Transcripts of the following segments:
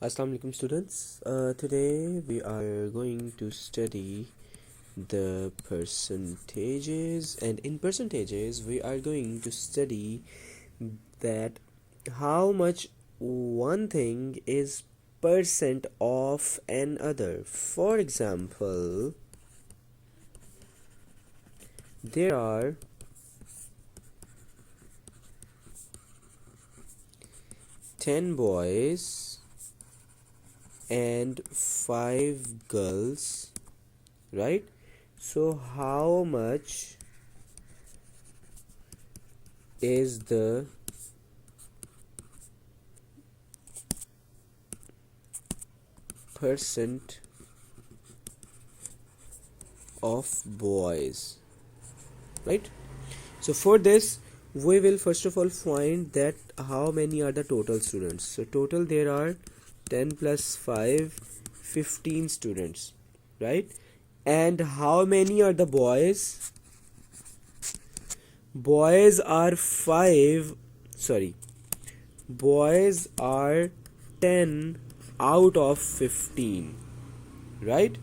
Assalamu alaikum students. Today we are going to study the percentages, and in percentages we are going to study that how much one thing is percent of another. For example, there are 10 boys and 5 girls, right? So how much is the percent of boys, right? So for this we will first of all find that how many are the total students. So total there are 10 plus 5, 15 students, right? And how many are the boys? Boys are 5, sorry, boys are 10 out of 15, right?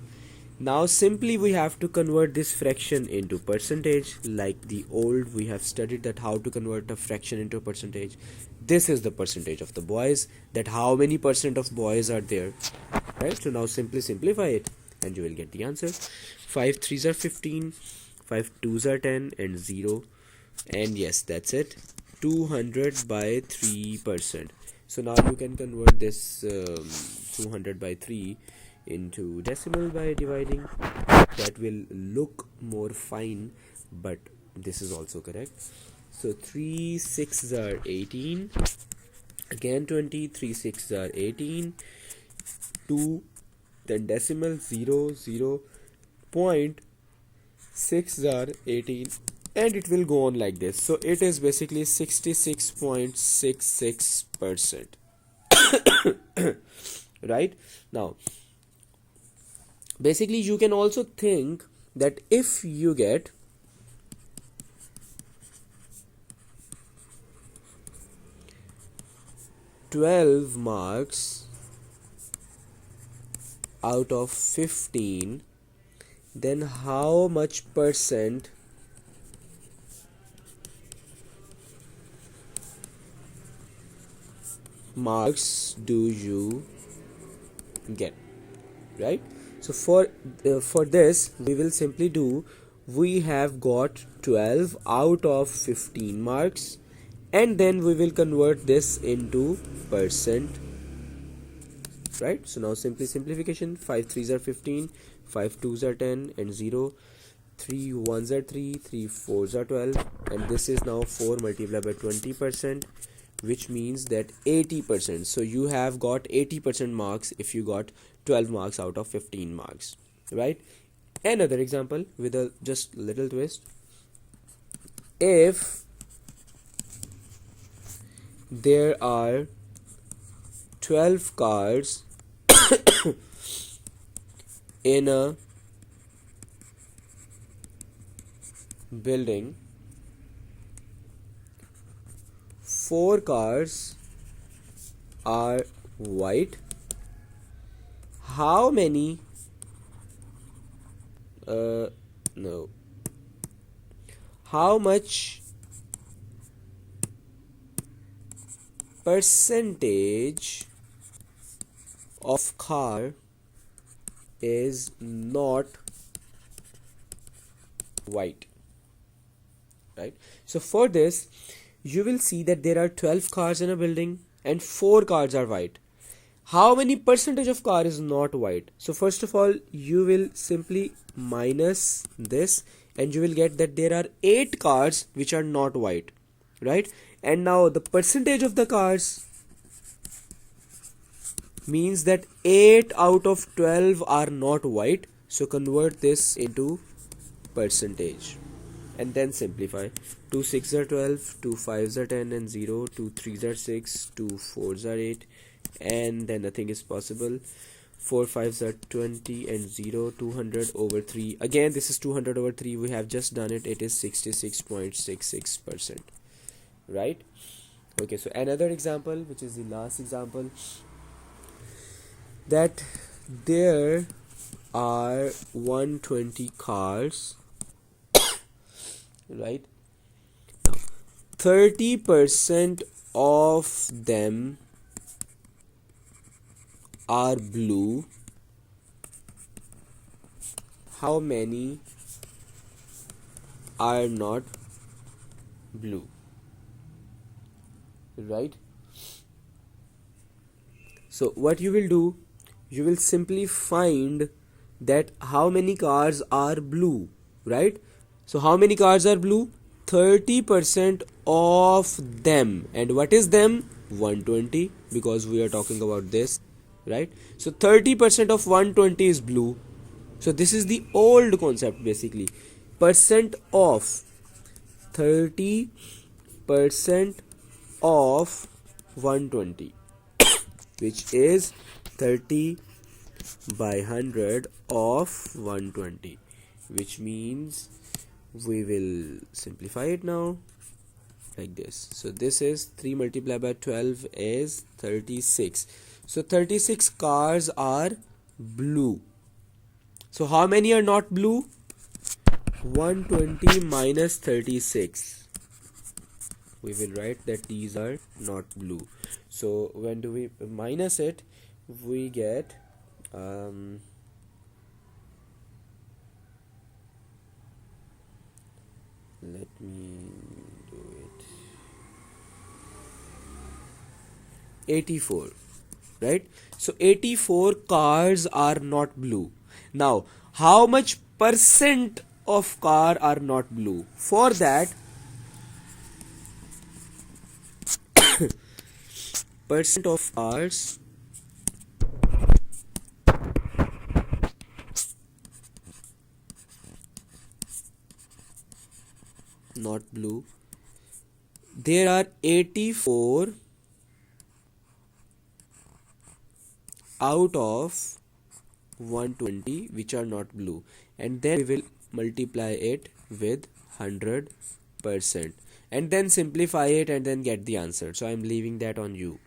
Now simply we have to convert this fraction into percentage. Like the old we have studied that how to convert a fraction into a percentage. This is the percentage of the boys, that how many percent of boys are there, right? So now simply simplify it and you will get the answer. 5 3s are 15, 5 2s are 10, and 0, and yes, that's it, 200 by 3%. So now you can convert this 200 by 3 into decimal by dividing. That will look more fine, but this is also correct. So 3 6s are 18, again 20, 3 6s are 18, 2, then decimal 0 0, point 6 are 18, and it will go on like this. So it is basically 66.66%. Right? Now basically you can also think that if you get 12 marks out of 15, then how much percent marks do you get, right? So for this we will simply do, we have got 12 out of 15 marks, and then we will convert this into percent, right? So now simply simplification, 5 3s are 15, 5 2s are 10, and 0, 3 1s are 3, 3 4s are 12, and this is now 4 multiplied by 20%, which means that 80%. So you have got 80% marks if you got 12 marks out of 15 marks, right? Another example with a just little twist. If there are 12 cars in a building, 4 cars are white, how many no how much percentage of car is not white, right? So for this you will see that there are 12 cars in a building and 4 cars are white. How many percentage of car is not white? So first of all you will simply minus this, and you will get that there are 8 cars which are not white, right? And now the percentage of the cars means that 8 out of 12 are not white. So convert this into percentage and then simplify. 2 6s are 12, 2 5s are 10, and 0, 2 3s are 6, 2 4s are 8, and then nothing is possible. 4 5s are 20, and 0, 200 over 3. Again this is 200 over 3, we have just done it. It is 66.66%, right? Okay, so another example, which is the last example. that there are 120 cars, right? Now 30% of them are blue. How many are not blue? Right? So what you will do, you will simply find that how many cars are blue, right? So how many cars are blue? 30% of them. And what is them? 120, because we are talking about this, right? So 30% of 120 is blue. So this is the old concept basically. Percent of 30% of 120, which is 30 by 100 of 120, which means we will simplify it now like this. So this is 3 multiplied by 12 is 36. So 36 cars are blue. So how many are not blue? 120 minus 36. We will write that these are not blue. So when do we minus it, we get let me do it, 84, right? So 84 cars are not blue. Now how much percent of car are not blue? For that, percent of cars not blue, there are 84 out of 120 which are not blue, and then we will multiply it with 100% and then simplify it and then get the answer. So I'm leaving that on you,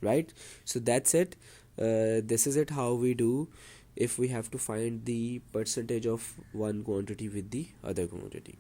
right? So that's it. This is it how we do if we have to find the percentage of one quantity with the other quantity.